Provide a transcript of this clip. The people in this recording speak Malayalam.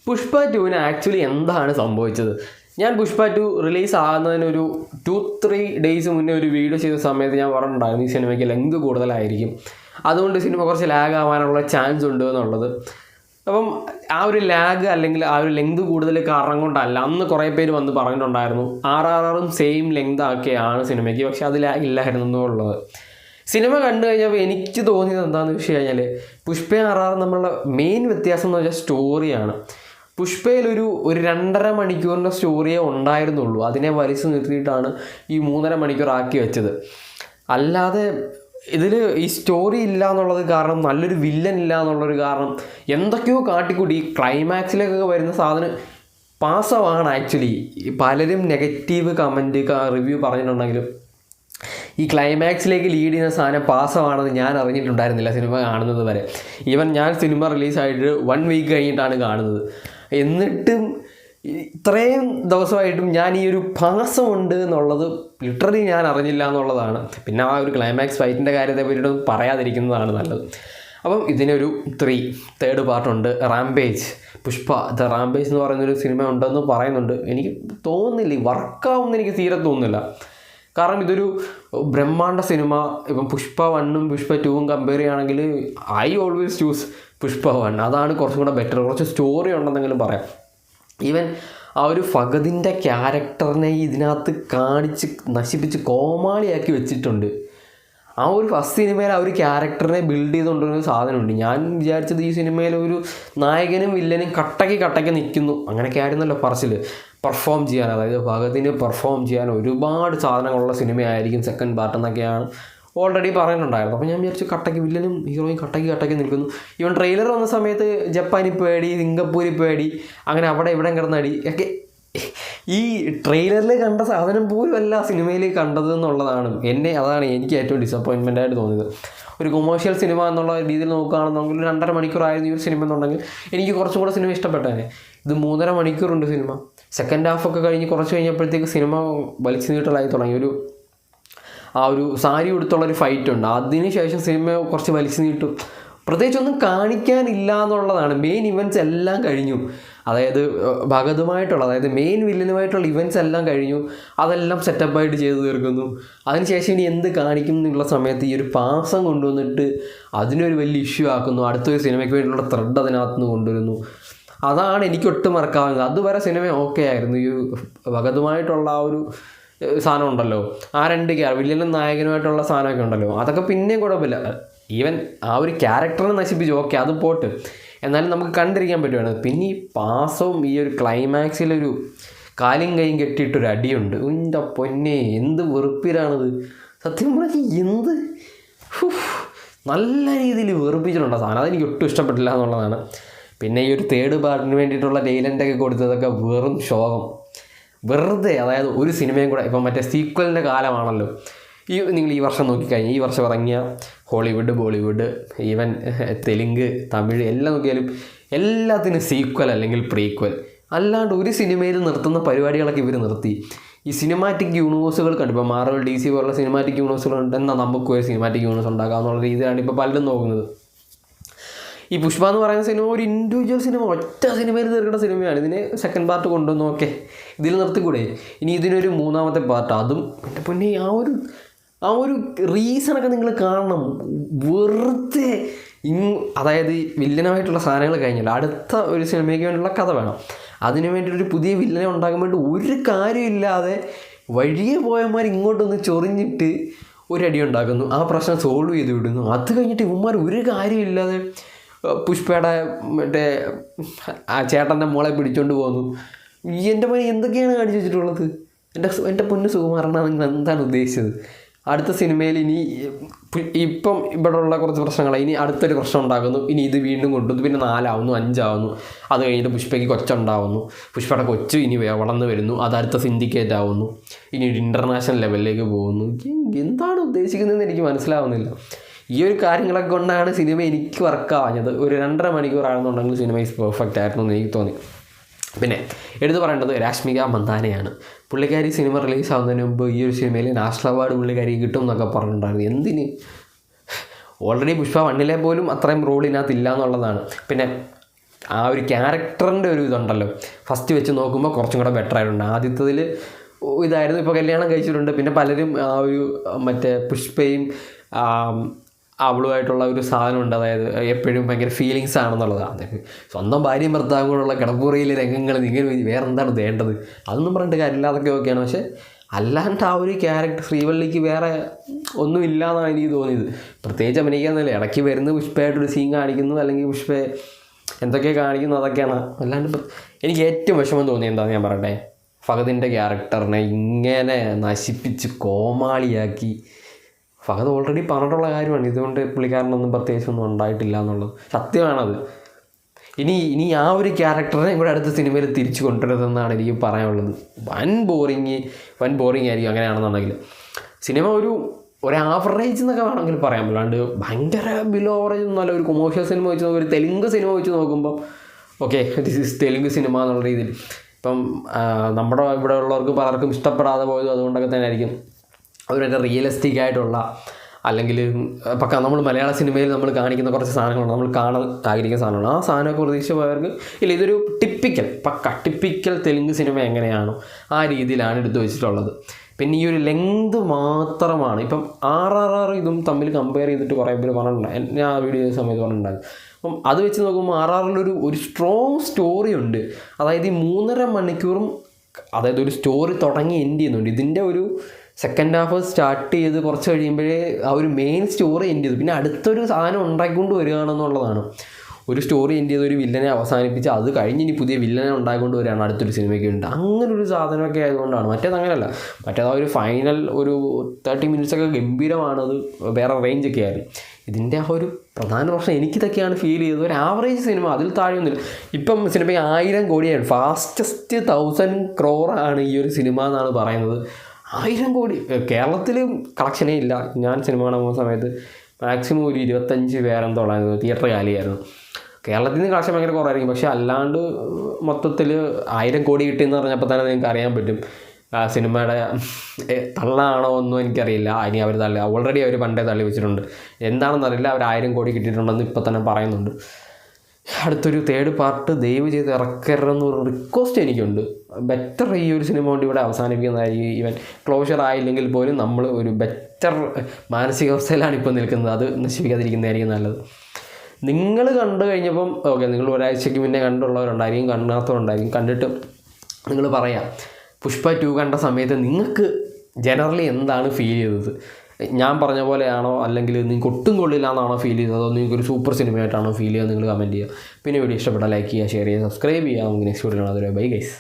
പുഷ്പ 2 ആക്ച്വലി എന്താണ് സംഭവിച്ചത്? ഞാൻ പുഷ്പ 2 റിലീസ് ആകുന്നതിനൊരു 2-3 ഡേയ്സ് മുന്നേ ഒരു വീഡിയോ ചെയ്ത സമയത്ത് ഞാൻ പറഞ്ഞിട്ടുണ്ടായിരുന്നു ഈ സിനിമയ്ക്ക് ലെങ്ത് കൂടുതലായിരിക്കും, അതുകൊണ്ട് സിനിമ കുറച്ച് ലാഗ് ആവാനുള്ള ചാൻസ് ഉണ്ട് എന്നുള്ളത്. അപ്പം ആ ഒരു ലാഗ് അല്ലെങ്കിൽ ആ ഒരു ലെങ്ത് കൂടുതൽ കാരണം കൊണ്ടല്ല, അന്ന് കുറേ പേര് വന്ന് പറഞ്ഞിട്ടുണ്ടായിരുന്നു RRRും സെയിം ലെങ്ത് ആക്കിയാണ് സിനിമയ്ക്ക്, പക്ഷെ അത് ലാഗ് ഇല്ലായിരുന്നു എന്നുള്ളത്. സിനിമ കണ്ടു കഴിഞ്ഞപ്പോൾ എനിക്ക് തോന്നിയത് എന്താണെന്ന് വെച്ച് കഴിഞ്ഞാൽ പുഷ്പ RRR നമ്മളുടെ മെയിൻ വ്യത്യാസം എന്ന് വെച്ചാൽ സ്റ്റോറിയാണ്. പുഷ്പയിൽ ഒരു 2.5 മണിക്കൂറിൻ്റെ സ്റ്റോറിയേ ഉണ്ടായിരുന്നുള്ളൂ, അതിനെ വലിച്ചു നിർത്തിയിട്ടാണ് ഈ 3.5 മണിക്കൂർ ആക്കി വെച്ചത്. അല്ലാതെ ഇതിൽ ഈ സ്റ്റോറി ഇല്ല എന്നുള്ളത് കാരണം, നല്ലൊരു വില്ലൻ ഇല്ല എന്നുള്ളൊരു കാരണം, എന്തൊക്കെയോ കാട്ടിക്കൂട്ടി ഈ ക്ലൈമാക്സിലേക്കൊക്കെ വരുന്ന സാധനം പാസമാണ്. ആക്ച്വലി പലരും നെഗറ്റീവ് കമൻറ്റ് റിവ്യൂ പറഞ്ഞിട്ടുണ്ടെങ്കിലും ഈ ക്ലൈമാക്സിലേക്ക് ലീഡ് ചെയ്യുന്ന സാധനം പാസമാണെന്ന് ഞാൻ അറിഞ്ഞിട്ടുണ്ടായിരുന്നില്ല സിനിമ കാണുന്നത് വരെ. ഈവൻ ഞാൻ സിനിമ റിലീസായിട്ട് 1 വീക്ക് കഴിഞ്ഞിട്ടാണ് കാണുന്നത്. എന്നിട്ടും ഇത്രയും ദിവസമായിട്ടും ഞാൻ ഈ ഒരു പാസമുണ്ട് എന്നുള്ളത് ലിറ്ററലി ഞാൻ അറിഞ്ഞില്ല എന്നുള്ളതാണ്. പിന്നെ ആ ഒരു ക്ലൈമാക്സ് ഫൈറ്റിൻ്റെ കാര്യത്തെ പറ്റിയിട്ട് പറയാതിരിക്കുന്നതാണ് നല്ലത്. അപ്പം ഇതിനൊരു തേർഡ് പാർട്ടുണ്ട്, റാംപേജ്. പുഷ്പ ദ റാംപേജ് എന്ന് പറയുന്നൊരു സിനിമ ഉണ്ടെന്ന് പറയുന്നുണ്ട്. എനിക്ക് തോന്നുന്നില്ല വർക്കാവുമെന്ന്, എനിക്ക് തീരെ തോന്നുന്നില്ല. കാരണം ഇതൊരു ബ്രഹ്മാണ്ഡ സിനിമ. ഇപ്പം പുഷ്പ 1ഉം പുഷ്പ 2ഉം കമ്പയർ ചെയ്യുകയാണെങ്കിൽ ഐ ഓൾവേസ് ചൂസ് പുഷ്പ 1. അതാണ് കുറച്ചും കൂടെ ബെറ്റർ, കുറച്ച് സ്റ്റോറി ഉണ്ടെന്നെങ്കിലും പറയാം. ഈവൻ ആ ഒരു ഫഹദിൻ്റെ ക്യാരക്ടറിനെ ഇതിനകത്ത് കാണിച്ച് നശിപ്പിച്ച് കോമാളിയാക്കി വെച്ചിട്ടുണ്ട്. ആ ഒരു ഫസ്റ്റ് സിനിമയിൽ ആ ഒരു ക്യാരക്ടറിനെ ബിൽഡ് ചെയ്തുകൊണ്ടൊരു സാധനമുണ്ട്. ഞാൻ വിചാരിച്ചത് ഈ സിനിമയിൽ ഒരു നായകനും വില്ലനും കട്ടയ്ക്ക് നിൽക്കുന്നു, അങ്ങനെയൊക്കെ ആയിരുന്നല്ലോ പറച്ചിൽ. പെർഫോം ചെയ്യാൻ, അതായത് ഫഹദിന് പെർഫോം ചെയ്യാൻ ഒരുപാട് സാധനങ്ങളുള്ള സിനിമയായിരിക്കും സെക്കൻഡ് പാർട്ട് എന്നൊക്കെയാണ് ഓൾറെഡി പറഞ്ഞിട്ടുണ്ടായിരുന്നു. അപ്പോൾ ഞാൻ വിചാരിച്ചു കട്ടയ്ക്ക് വില്ലനും ഹീറോയും കട്ടയ്ക്ക് നിൽക്കുന്നു. ഈവൻ ട്രെയിലർ വന്ന സമയത്ത് ജപ്പാനിൽ പേടി, സിംഗപ്പൂരിൽ പേടി, അങ്ങനെ അവിടെ ഇവിടെ കിടന്നടി ഒക്കെ ഈ ട്രെയിലറിൽ കണ്ട സാധനം പോലും അല്ല സിനിമയിൽ കണ്ടത് എന്നുള്ളതാണ് അതാണ് എനിക്ക് ഏറ്റവും ഡിസപ്പോയിൻമെൻ്റ് ആയിട്ട് തോന്നിയത്. ഒരു കൊമേഴ്ഷ്യൽ സിനിമ എന്നുള്ള രീതിയിൽ നോക്കുകയാണെന്നുണ്ടെങ്കിൽ 2.5 മണിക്കൂറായിരുന്നു ഈ ഒരു സിനിമ എന്നുണ്ടെങ്കിൽ എനിക്ക് കുറച്ചും കൂടെ സിനിമ ഇഷ്ടപ്പെട്ടേനെ. ഇത് 3.5 മണിക്കൂറുണ്ട് സിനിമ. സെക്കൻഡ് ഹാഫൊക്കെ കഴിഞ്ഞ് കുറച്ച് കഴിഞ്ഞപ്പോഴത്തേക്ക് സിനിമ വലിച്ചു നീട്ടലായി തുടങ്ങി. ആ ഒരു സാരി ഉടുത്തുള്ളൊരു ഫൈറ്റ് ഉണ്ട്, അതിന് ശേഷം സിനിമ കുറച്ച് വലിച്ചു നീട്ടും. പ്രത്യേകിച്ചൊന്നും കാണിക്കാനില്ല എന്നുള്ളതാണ്. മെയിൻ ഇവൻറ്റ്സ് എല്ലാം കഴിഞ്ഞു, അതായത് ഭഗതുമായിട്ടുള്ള, അതായത് മെയിൻ വില്ലനുമായിട്ടുള്ള ഇവൻറ്റ്സ് എല്ലാം കഴിഞ്ഞു, അതെല്ലാം സെറ്റപ്പായിട്ട് ചെയ്ത് തീർക്കുന്നു. അതിനുശേഷം ഇനി എന്ത് കാണിക്കും എന്നുള്ള സമയത്ത് ഈ ഒരു പാസം കൊണ്ടുവന്നിട്ട് അതിനൊരു വലിയ ഇഷ്യൂ ആക്കുന്നു. അടുത്തൊരു സിനിമയ്ക്ക് വേണ്ടിയുള്ള ത്രെഡ് അതിനകത്ത് നിന്ന് കൊണ്ടുവരുന്നു. അതാണ് എനിക്ക് ഒട്ടും മറക്കാവുന്നത്. അതുവരെ സിനിമ ഓക്കെ ആയിരുന്നു. ഈ ഭഗതുമായിട്ടുള്ള ആ ഒരു സാധനം ഉണ്ടല്ലോ, ആ 2 വില്ലനും നായകനുമായിട്ടുള്ള സാധനമൊക്കെ ഉണ്ടല്ലോ, അതൊക്കെ പിന്നെയും കുഴപ്പമില്ല. ഈവൻ ആ ഒരു ക്യാരക്ടറിനെ നശിപ്പിച്ചു, ഓക്കെ അത് പോട്ട്, എന്നാലും നമുക്ക് കണ്ടിരിക്കാൻ പറ്റുവാണ്. പിന്നെ ഈ പാസവും ഈ ഒരു ക്ലൈമാക്സിലൊരു കാലും കൈയും കെട്ടിയിട്ടൊരു അടിയുണ്ട്. എൻ്റെ പൊന്നെ, എന്ത് വെറുപ്പിലാണിത് സത്യം പറഞ്ഞാൽ. എന്ത് നല്ല രീതിയിൽ വെറുപ്പിച്ചിട്ടുണ്ട് ആ സാധനം. അതെനിക്ക് ഒട്ടും ഇഷ്ടപ്പെട്ടില്ല എന്നുള്ളതാണ്. പിന്നെ ഈ ഒരു തേർഡ് പാർട്ടിന് വേണ്ടിയിട്ടുള്ള ഡെയിലൻ്റൊക്കെ കൊടുത്തതൊക്കെ വെറും ശോകം, വെറുതെ. അതായത് ഒരു സിനിമയും കൂടെ, ഇപ്പം മറ്റേ സീക്വലിൻ്റെ കാലമാണല്ലോ. നിങ്ങൾ ഈ വർഷം നോക്കിക്കഴിഞ്ഞാൽ, ഈ വർഷം ഇറങ്ങിയ ഹോളിവുഡ്, ബോളിവുഡ്, ഈവൻ തെലുങ്ക്, തമിഴ് എല്ലാം നോക്കിയാലും എല്ലാത്തിനും സീക്വൽ അല്ലെങ്കിൽ പ്രീക്വൽ. അല്ലാണ്ട് ഒരു സിനിമയിൽ നിർത്തുന്ന പരിപാടികളൊക്കെ ഇവർ നിർത്തി. ഈ സിനിമാറ്റിക് യൂണിവേഴ്സുകൾ കണ്ടു, ഇപ്പോൾ മാർവൽ, DC പോലുള്ള സിനിമാറ്റിക് യൂണിവേഴ്സുകൾ എന്നാൽ നമുക്ക് ഒരു സിനിമാറ്റിക് യൂണിവേഴ്സ് ഉണ്ടാക്കാം എന്നുള്ള രീതിയിലാണ് ഇപ്പോൾ പലരും നോക്കുന്നത്. ഈ പുഷ്പ എന്ന് പറയുന്ന സിനിമ ഒരു ഇൻഡിവിജ്വൽ സിനിമ, ഒറ്റ സിനിമയിൽ തീർക്കേണ്ട സിനിമയാണ്. ഇതിന് സെക്കൻഡ് പാർട്ട് കൊണ്ടുവന്നു, ഓക്കെ, ഇതിൽ നിർത്തിക്കൂടെ? ഇനി ഇതിനൊരു 3ാമത്തെ പാർട്ട്, അതും എൻ്റെ പൊന്നെ ആ ഒരു റീസണൊക്കെ നിങ്ങൾ കാണണം. വെറുതെ അതായത് വില്ലനായിട്ടുള്ള സാധനങ്ങൾ കഴിഞ്ഞല്ലോ, അടുത്ത ഒരു സിനിമയ്ക്ക് വേണ്ടിയുള്ള കഥ വേണം. അതിനു വേണ്ടിയിട്ടൊരു പുതിയ വില്ലനെ ഉണ്ടാകാൻ വേണ്ടി ഒരു കാര്യമില്ലാതെ വഴിയെ പോയമാർ ഇങ്ങോട്ടൊന്ന് ചൊറിഞ്ഞിട്ട് ഒരടി ഉണ്ടാക്കുന്നു, ആ പ്രശ്നം സോൾവ് ചെയ്ത് വിടുന്നു. അത് കഴിഞ്ഞിട്ട് ഇവന്മാർ ഒരു കാര്യമില്ലാതെ പുഷ്പയുടെ മറ്റേ ആ ചേട്ടൻ്റെ മോളെ പിടിച്ചോണ്ട് പോകുന്നു. എൻ്റെ മോനെ എന്തൊക്കെയാണ് കാണിച്ചു വെച്ചിട്ടുള്ളത്? എൻ്റെ പൊന്ന് സുകുമാരനാണ്, നിങ്ങൾ എന്താണ് ഉദ്ദേശിച്ചത്? അടുത്ത സിനിമയിൽ ഇനി ഇപ്പം ഇവിടെയുള്ള കുറച്ച് പ്രശ്നങ്ങളാണ്, ഇനി അടുത്തൊരു പ്രശ്നം ഉണ്ടാക്കുന്നു, ഇനി ഇത് വീണ്ടും കൊണ്ടുവന്നു, പിന്നെ 4 ആവുന്നു, 5 ആവുന്നു. അത് കഴിഞ്ഞിട്ട് പുഷ്പയ്ക്ക് കൊച്ചുണ്ടാവുന്നു, പുഷ്പയുടെ കൊച്ചു ഇനി വളർന്നു വരുന്നു, അത് അടുത്ത സിൻഡിക്കേറ്റ് ആവുന്നു, ഇനി ഒരു ഇൻ്റർനാഷണൽ ലെവലിലേക്ക് പോകുന്നു. എന്താണ് ഉദ്ദേശിക്കുന്നതെന്ന് എനിക്ക് മനസ്സിലാവുന്നില്ല. ഈ ഒരു കാര്യങ്ങളൊക്കെ കൊണ്ടാണ് സിനിമ എനിക്ക് വർക്കാവാഞ്ഞത്. ഒരു 2.5 മണിക്കൂറാണെന്നുണ്ടെങ്കിൽ സിനിമ ഈസ് പെർഫെക്റ്റ് ആയിരുന്നു എന്ന് എനിക്ക് തോന്നി. പിന്നെ എടുത്തു പറയേണ്ടത് രാഷ്മിക മന്ദാനയാണ്. പുള്ളിക്കാരി സിനിമ റിലീസാവുന്നതിന് മുമ്പ് ഈ ഒരു സിനിമയിൽ നാഷണൽ അവാർഡ് പുള്ളിക്കാരി കിട്ടും എന്നൊക്കെ പറഞ്ഞിട്ടുണ്ടായിരുന്നു. എന്തിന്? ഓൾറെഡി പുഷ്പ 1 പോലും അത്രയും റോൾ ഇതിനകത്ത് ഇല്ല എന്നുള്ളതാണ്. പിന്നെ ആ ഒരു ക്യാരക്ടറിൻ്റെ ഒരു ഇതുണ്ടല്ലോ, ഫസ്റ്റ് വെച്ച് നോക്കുമ്പോൾ കുറച്ചും കൂടെ ബെറ്റർ ആയിട്ടുണ്ട്. ആദ്യത്തതിൽ ഇതായിരുന്നു. ഇപ്പോൾ കല്യാണം കഴിച്ചിട്ടുണ്ട്. പിന്നെ പലരും ആ ഒരു മറ്റേ പുഷ്പയും അവളുമായിട്ടുള്ള ഒരു സാധനമുണ്ട്, അതായത് എപ്പോഴും ഭയങ്കര ഫീലിങ്സ് ആണെന്നുള്ളതാണ്. സ്വന്തം ഭാര്യയും ഭർത്താവും കൂടെയുള്ള കിടപ്പുറയിലെ രംഗങ്ങൾ നിങ്ങൾ വേറെ എന്താണ് വേണ്ടത്? അതൊന്നും പറഞ്ഞിട്ട് കാര്യമില്ല, അതൊക്കെ ഓക്കെയാണ്. പക്ഷേ അല്ലാണ്ട് ആ ഒരു ക്യാരക്ടർ ശ്രീവള്ളിക്ക് വേറെ ഒന്നും ഇല്ല എന്നാണ് എനിക്ക് തോന്നിയത്. പ്രത്യേകിച്ച് അഭിനയിക്കാന്നല്ലേ, ഇടയ്ക്ക് വരുന്ന പുഷ്പയായിട്ടൊരു സീൻ കാണിക്കുന്നു, അല്ലെങ്കിൽ പുഷ്പ എന്തൊക്കെ കാണിക്കുന്നു, അതൊക്കെയാണ്. അല്ലാണ്ട് എനിക്ക് ഏറ്റവും വിഷമം തോന്നിയത് എന്താണെന്ന് ഞാൻ പറയട്ടെ, ഫഹദിൻ്റെ ക്യാരക്ടറിനെ ഇങ്ങനെ നശിപ്പിച്ച് കോമാളിയാക്കി. ഫഹദ് ഓൾറെഡി പറഞ്ഞിട്ടുള്ള കാര്യമാണ്, ഇതുകൊണ്ട് പുള്ളിക്കാരനൊന്നും പ്രത്യേകിച്ചൊന്നും ഉണ്ടായിട്ടില്ല എന്നുള്ളത് സത്യമാണത്. ഇനി ആ ഒരു ക്യാരക്ടറിനെ കൂടെ അടുത്ത സിനിമയിൽ തിരിച്ചു കൊണ്ടുവരുന്നതെന്നാണ് എനിക്ക് പറയാനുള്ളത്. വൻ ബോറിങ് ആയിരിക്കും അങ്ങനെയാണെന്നുണ്ടെങ്കിൽ. സിനിമ ഒരു ആവറേജ് എന്നൊക്കെ വേണമെങ്കിൽ പറയാൻ, അല്ലാണ്ട് ഭയങ്കര ബിലോ ആവറേജ് ഒന്നുമല്ല. ഒരു കൊമേഴ്ഷ്യൽ സിനിമ വെച്ച് നോക്കുമ്പോൾ, ഒരു തെലുങ്ക് സിനിമ വെച്ച് നോക്കുമ്പോൾ okay, this is Telugu cinema എന്നുള്ള രീതിയിൽ. ഇപ്പം നമ്മുടെ ഇവിടെ ഉള്ളവർക്ക് പലർക്കും ഇഷ്ടപ്പെടാതെ പോയത് അതുകൊണ്ടൊക്കെ തന്നെ ആയിരിക്കും. അവരുടെ റിയലിസ്റ്റിക് ആയിട്ടുള്ള, അല്ലെങ്കിൽ പക്ക നമ്മൾ മലയാള സിനിമയിൽ നമ്മൾ കാണിക്കുന്ന കുറച്ച് സാധനങ്ങളുണ്ട്, നമ്മൾ കാണാൻ ആഗ്രഹിക്കുന്ന സാധനമാണ്. ആ സാധനമൊക്കെ പ്രതീക്ഷിച്ച് പോയവർക്ക് ഇല്ല, ഇതൊരു ടിപ്പിക്കൽ തെലുങ്ക് സിനിമ എങ്ങനെയാണോ ആ രീതിയിലാണ് എടുത്തു വെച്ചിട്ടുള്ളത്. പിന്നെ ഈ ഒരു ലെങ്ത് മാത്രമാണ്. ഇപ്പം RRR ഇതും തമ്മിൽ കമ്പയർ ചെയ്തിട്ട് കുറേ പേര് പറഞ്ഞിട്ടുണ്ടായി, ഞാൻ ആ വീഡിയോ ചെയ്ത സമയത്ത് പറഞ്ഞിട്ടുണ്ടായിരുന്നു. അപ്പം അത് വെച്ച് നോക്കുമ്പോൾ RRR ഒരു സ്ട്രോങ് സ്റ്റോറി ഉണ്ട്. അതായത് ഈ 3.5 മണിക്കൂറും, അതായത് ഒരു സ്റ്റോറി തുടങ്ങി എൻഡ് ചെയ്യുന്നുണ്ട്. ഇതിൻ്റെ ഒരു സെക്കൻഡ് ഹാഫ് സ്റ്റാർട്ട് ചെയ്ത് കുറച്ച് കഴിയുമ്പോഴേ ആ ഒരു മെയിൻ സ്റ്റോറി എൻഡ് ചെയ്തു. പിന്നെ അടുത്തൊരു സാധനം ഉണ്ടാക്കിക്കൊണ്ട് വരികയാണെന്നുള്ളതാണ്. ഒരു സ്റ്റോറി എൻഡ് ചെയ്ത് ഒരു വില്ലനെ അവസാനിപ്പിച്ച് അത് കഴിഞ്ഞ് ഇനി പുതിയ വില്ലനെ ഉണ്ടാക്കിക്കൊണ്ട് വരികയാണ് അടുത്തൊരു സിനിമയ്ക്ക് ഉണ്ട്. അങ്ങനൊരു സാധനമൊക്കെ ആയതുകൊണ്ടാണ്. മറ്റേത് അങ്ങനെയല്ല. മറ്റേത് ആ ഒരു ഫൈനൽ ഒരു 30 മിനിറ്റ്സൊക്കെ ഗംഭീരമാണത്, വേറെ റേഞ്ചൊക്കെ ആയിരുന്നു. ഇതിൻ്റെ ആ ഒരു പ്രധാന പ്രശ്നം എനിക്കിതൊക്കെയാണ് ഫീൽ ചെയ്തത്. ഒരു ആവറേജ് സിനിമ, അതിൽ താഴെയൊന്നുമില്ല. ഇപ്പം സിനിമയ്ക്ക് 1000 കോടിയാണ്, ഫാസ്റ്റസ്റ്റ് 1000 crore ആണ് ഈ ഒരു സിനിമ എന്നാണ് പറയുന്നത്. 1000 കോടി കേരളത്തിൽ കളക്ഷനേ ഇല്ല. ഞാൻ സിനിമ കാണാൻ പോകുന്ന സമയത്ത് മാക്സിമം ഒരു 25 പേരെന്തോ ഉള്ളായിരുന്നു, തിയേറ്റർ കാലിയായിരുന്നു. കേരളത്തിൽ നിന്ന് കളക്ഷൻ ഭയങ്കര കുറവായിരിക്കും. പക്ഷേ അല്ലാണ്ട് മൊത്തത്തിൽ 1000 കോടി കിട്ടിയെന്ന് പറഞ്ഞപ്പോൾ തന്നെ നിങ്ങൾക്ക് അറിയാൻ പറ്റും സിനിമയുടെ തള്ളാണോ ഒന്നും എനിക്കറിയില്ല. ഇനി അവർ ഓൾറെഡി അവർ പണ്ടേ തള്ളി വെച്ചിട്ടുണ്ട്, എന്താണെന്നറിയില്ല. അവർ 1000 കോടി കിട്ടിയിട്ടുണ്ടെന്ന് ഇപ്പോൾ തന്നെ പറയുന്നുണ്ട്. അടുത്തൊരു 3rd പാർട്ട് ദയവ് ചെയ്ത് ഇറക്കരുതെന്നൊരു റിക്വസ്റ്റ് എനിക്കുണ്ട്. ബെറ്റർ ഈ ഒരു സിനിമ കൊണ്ട് ഇവിടെ അവസാനിപ്പിക്കുന്നതായിരിക്കും. ഈവൻ ക്ലോഷർ ആയില്ലെങ്കിൽ പോലും നമ്മൾ ഒരു ബെറ്റർ മാനസികാവസ്ഥയിലാണ് ഇപ്പോൾ നിൽക്കുന്നത്. അത് നശിപ്പിക്കാതിരിക്കുന്നതായിരിക്കും നല്ലത്. നിങ്ങൾ കണ്ടു കഴിഞ്ഞപ്പം ഓക്കെ, നിങ്ങൾ ഒരാഴ്ചയ്ക്ക് മുന്നേ കണ്ടുള്ളവരുണ്ടായിരിക്കും, കാണാത്തവരുണ്ടായിരിക്കും. കണ്ടിട്ട് നിങ്ങൾ പറയാം, പുഷ്പ 2 കണ്ട സമയത്ത് നിങ്ങൾക്ക് ജനറലി എന്താണ് ഫീൽ ചെയ്തത്? ഞാൻ പറഞ്ഞ പോലെയാണോ, അല്ലെങ്കിൽ നിങ്ങൾക്ക് ഒട്ടും കൊള്ളില്ല എന്നാണോ ഫീൽ ചെയ്തത്, അതോ നിങ്ങൾക്കൊരു സൂപ്പർ സിനിമയായിട്ടാണോ ഫീൽ ചെയ്യുക? നിങ്ങൾ കമൻറ്റ് ചെയ്യുക. പിന്നെ വീഡിയോ ഇഷ്ടപ്പെട്ടാൽ ലൈക്ക് ചെയ്യുക, ഷെയർ ചെയ്യുക, സബ്സ്ക്രൈബ് ചെയ്യുക. നമുക്ക് നെക്സ്റ്റ് വീഡിയോ കാണാം. Bye guys.